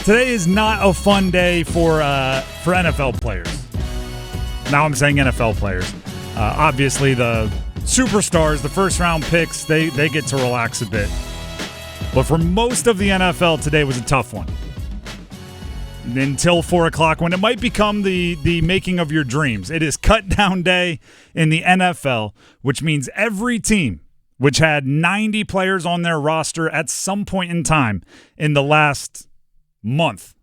Today is not a fun day for NFL players. Now I'm saying NFL players. Obviously, the superstars, the first-round picks, they get to relax a bit. But for most of the NFL, today was a tough one. Until 4 o'clock, when it might become the making of your dreams. It is cut-down day in the NFL, which means every team which had 90 players on their roster at some point in time in the last month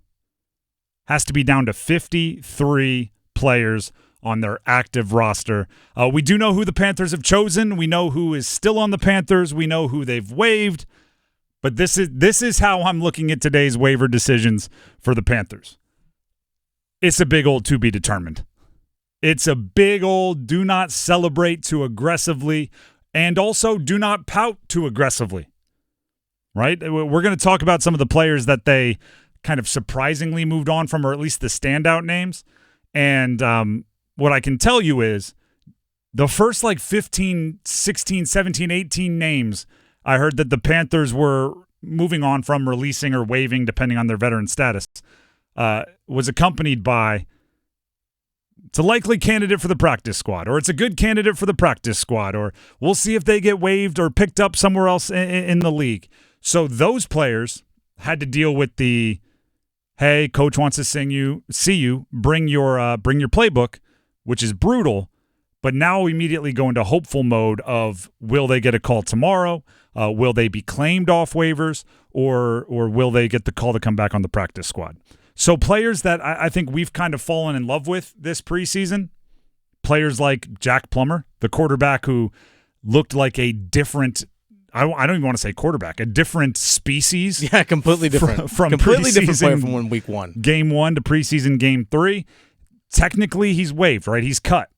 has to be down to 53 players on their active roster. We do know who the Panthers have chosen. We know who is still on the Panthers. We know who they've waived. But this is how I'm looking at today's waiver decisions for the Panthers. It's a big old to be determined. It's a big old do not celebrate too aggressively and also do not pout too aggressively. Right? We're going to talk about some of the players that they kind of surprisingly moved on from, or at least the standout names. And what I can tell you is the first 15, 16, 17, 18 names I heard that the Panthers were moving on from, releasing, or waiving, depending on their veteran status, was accompanied by, it's a likely candidate for the practice squad, or it's a good candidate for the practice squad, or we'll see if they get waived or picked up somewhere else in the league. So those players had to deal with the, hey, coach wants to see you, bring your playbook, which is brutal. But now immediately go into hopeful mode of, will they get a call tomorrow? Will they be claimed off waivers? Or will they get the call to come back on the practice squad? So players that I think we've kind of fallen in love with this preseason, players like Jack Plummer, the quarterback who looked like a different, I don't even want to say quarterback, a different species. Yeah, completely different. From completely different player preseason from week one. Game 1 to preseason game 3. Technically, he's waived, right? He's cut.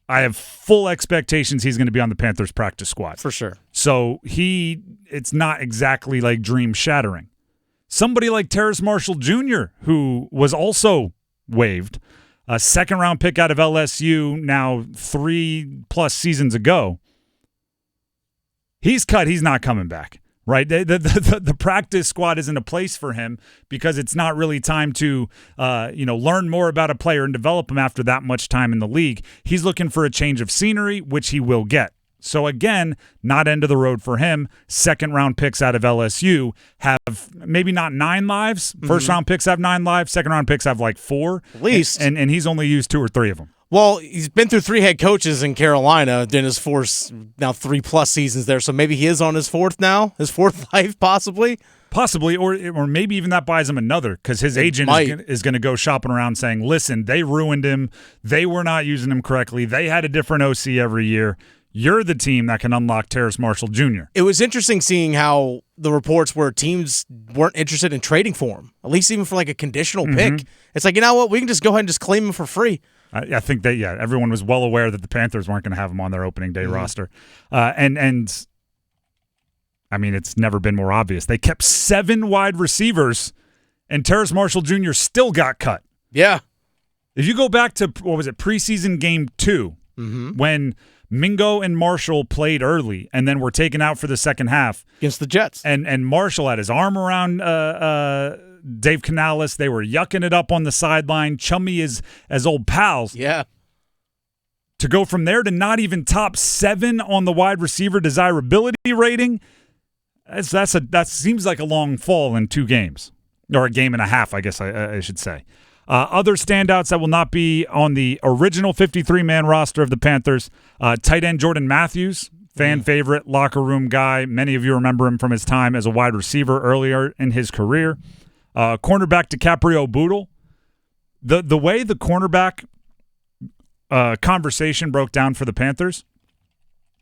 I have full expectations he's going to be on the Panthers practice squad. For sure. So it's not exactly like dream shattering. Somebody like Terrace Marshall Jr., who was also waived, a second-round pick out of LSU now 3+ seasons ago. He's cut. He's not coming back. Right, the practice squad isn't a place for him because it's not really time to, learn more about a player and develop him after that much time in the league. He's looking for a change of scenery, which he will get. So again, not end of the road for him. Second-round picks out of LSU have maybe not 9 lives. First-round picks have 9 lives. Second-round picks have 4 at least, and he's only used 2 or 3 of them. Well, he's been through 3 head coaches in Carolina in his 3+ seasons there, so maybe he is on his 4th now, his 4th life possibly. Possibly, or maybe even that buys him another because his agent is going to go shopping around saying, listen, they ruined him. They were not using him correctly. They had a different OC every year. You're the team that can unlock Terrace Marshall Jr. It was interesting seeing how the reports where teams weren't interested in trading for him, at least even for a conditional pick. It's like, you know what, we can just go ahead and just claim him for free. I think that, everyone was well aware that the Panthers weren't going to have him on their opening day roster. And I mean, it's never been more obvious. They kept 7 wide receivers, and Terrace Marshall Jr. still got cut. Yeah. If you go back to, preseason game 2, when Mingo and Marshall played early and then were taken out for the second half. Against the Jets. And Marshall had his arm around Dave Canales. They were yucking it up on the sideline, chummy as old pals. Yeah. To go from there to not even top 7 on the wide receiver desirability rating, that seems like a long fall in 2 games. Or a game and a half, I guess I should say. Other standouts that will not be on the original 53-man roster of the Panthers, tight end Jordan Matthews, fan favorite, locker room guy. Many of you remember him from his time as a wide receiver earlier in his career. Cornerback DiCaprio Bootle. The way the cornerback conversation broke down for the Panthers,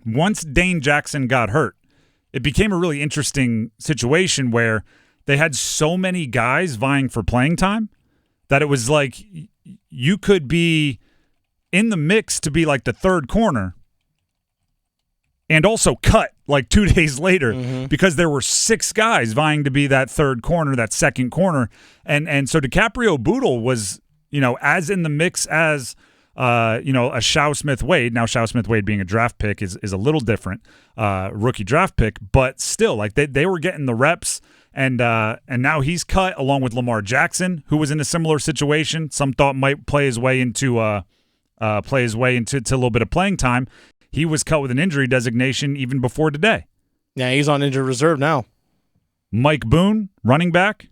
once Dane Jackson got hurt, it became a really interesting situation where they had so many guys vying for playing time that it was like you could be in the mix to be the third corner and also cut 2 days later because there were 6 guys vying to be that third corner, that second corner. And so DiCaprio Bootle was, as in the mix as, a Shao Smith-Wade. Now, Shao Smith-Wade being a draft pick is a little different, rookie draft pick, but still, they were getting the reps And now he's cut along with Lamar Jackson, who was in a similar situation. Some thought might play his way into a little bit of playing time. He was cut with an injury designation even before today. Yeah, he's on injured reserve now. Mike Boone, running back,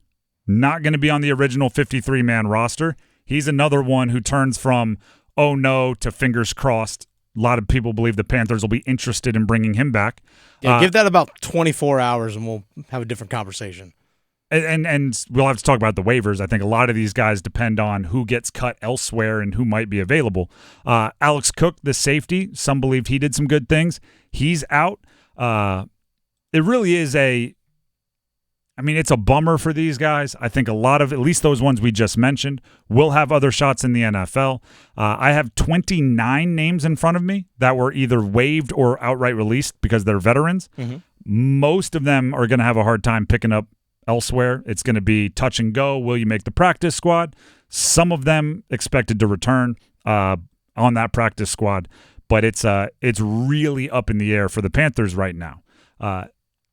not going to be on the original 53-man roster. He's another one who turns from, oh no, to fingers crossed. A lot of people believe the Panthers will be interested in bringing him back. Yeah, give that about 24 hours and we'll have a different conversation. And we'll have to talk about the waivers. I think a lot of these guys depend on who gets cut elsewhere and who might be available. Alex Cook, the safety, some believe he did some good things. He's out. It really is it's a bummer for these guys. I think a lot of, at least those ones we just mentioned, will have other shots in the NFL. I have 29 names in front of me that were either waived or outright released because they're veterans. Mm-hmm. Most of them are going to have a hard time picking up elsewhere. It's going to be touch and go. Will you make the practice squad? Some of them expected to return on that practice squad, but it's really up in the air for the Panthers right now.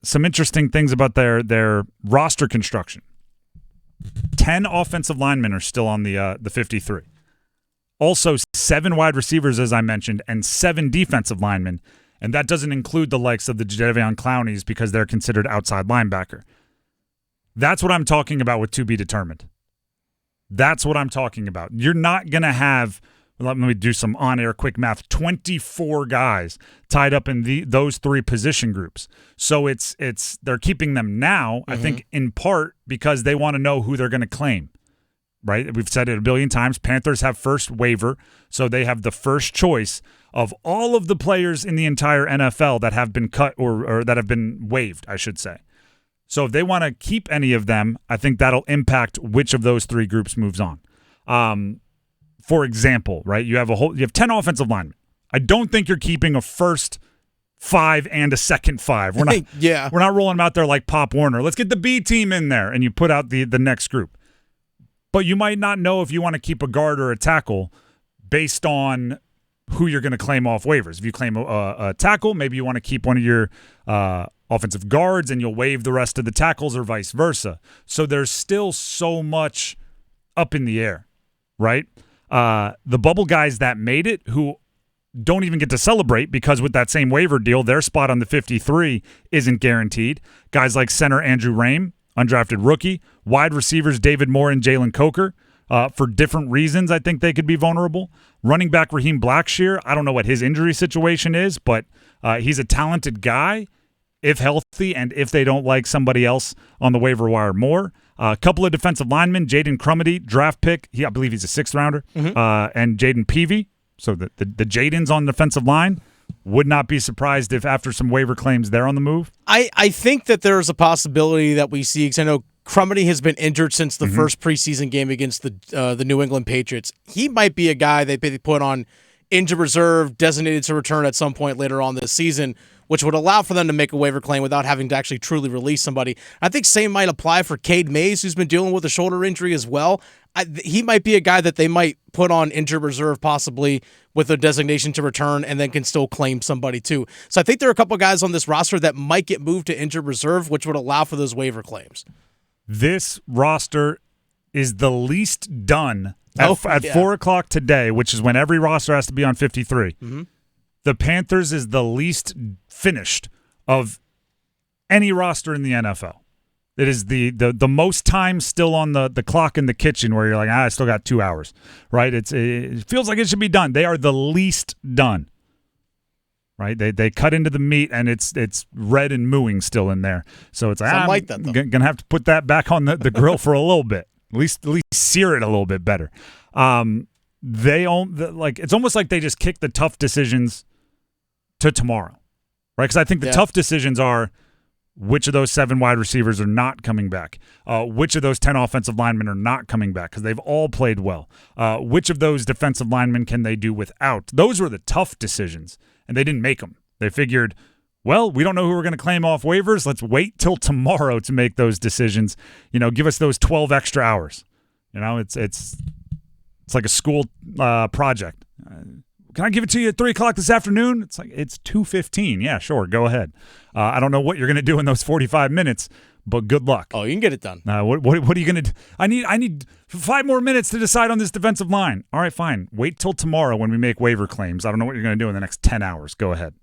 Some interesting things about their roster construction. 10 offensive linemen are still on the 53. Also, 7 wide receivers, as I mentioned, and 7 defensive linemen, and that doesn't include the likes of the Jadeveon Clowneys because they're considered outside linebacker. That's what I'm talking about with to be determined. That's what I'm talking about. You're not going to have, let me do some on-air quick math, 24 guys tied up in those 3 position groups. So they're keeping them now, I think, in part because they want to know who they're going to claim, right? We've said it a billion times. Panthers have first waiver, so they have the first choice of all of the players in the entire NFL that have been cut or that have been waived, I should say. So if they want to keep any of them, I think that'll impact which of those 3 groups moves on. For example, right, you have 10 offensive linemen. I don't think you're keeping a first 5 and a second 5. We're not We're not rolling them out there like Pop Warner. Let's get the B team in there, and you put out the next group. But you might not know if you want to keep a guard or a tackle based on who you're going to claim off waivers. If you claim a tackle, maybe you want to keep one of your offensive guards and you'll waive the rest of the tackles or vice versa. So there's still so much up in the air, right? The bubble guys that made it who don't even get to celebrate because with that same waiver deal, their spot on the 53 isn't guaranteed. Guys like center Andrew Rame, undrafted rookie, wide receivers David Moore and Jalen Coker, for different reasons I think they could be vulnerable. Running back Raheem Blackshear, I don't know what his injury situation is, but he's a talented guy if healthy and if they don't like somebody else on the waiver wire more. A couple of defensive linemen, Jaden Crumedy, draft pick. I believe he's a 6th rounder. And Jaden Peavy. So the Jadens on the defensive line. Would not be surprised if after some waiver claims they're on the move. I think that there's a possibility that we see, because I know Crumedy has been injured since the first preseason game against the New England Patriots. He might be a guy they put on injured reserve, designated to return at some point later on this season, which would allow for them to make a waiver claim without having to actually truly release somebody. I think same might apply for Cade Mays, who's been dealing with a shoulder injury as well. He might be a guy that they might put on injured reserve possibly with a designation to return and then can still claim somebody too. So I think there are a couple guys on this roster that might get moved to injured reserve, which would allow for those waiver claims. This roster is the least done at 4 o'clock today, which is when every roster has to be on 53. The Panthers is the least finished of any roster in the NFL. It is the most time still on the clock in the kitchen where you're like, I still got 2 hours, right? It feels like it should be done. They are the least done, right? They cut into the meat and it's red and mooing still in there. So it's like, I'm like that, going to have to put that back on the grill for a little bit. At least sear it a little bit better. It's almost like they just kick the tough decisions to tomorrow, right? Because I think the tough decisions are which of those 7 wide receivers are not coming back, which of those 10 offensive linemen are not coming back because they've all played well, which of those defensive linemen can they do without. Those were the tough decisions, and they didn't make them. They figured, well, we don't know who we're going to claim off waivers. Let's wait till tomorrow to make those decisions. Give us those 12 extra hours. It's like a school project. Can I give it to you at 3 o'clock this afternoon? It's like, it's 2:15. Yeah, sure. Go ahead. I don't know what you're going to do in those 45 minutes, but good luck. Oh, you can get it done. What are you going to do? I need 5 more minutes to decide on this defensive line. All right, fine. Wait till tomorrow when we make waiver claims. I don't know what you're going to do in the next 10 hours. Go ahead.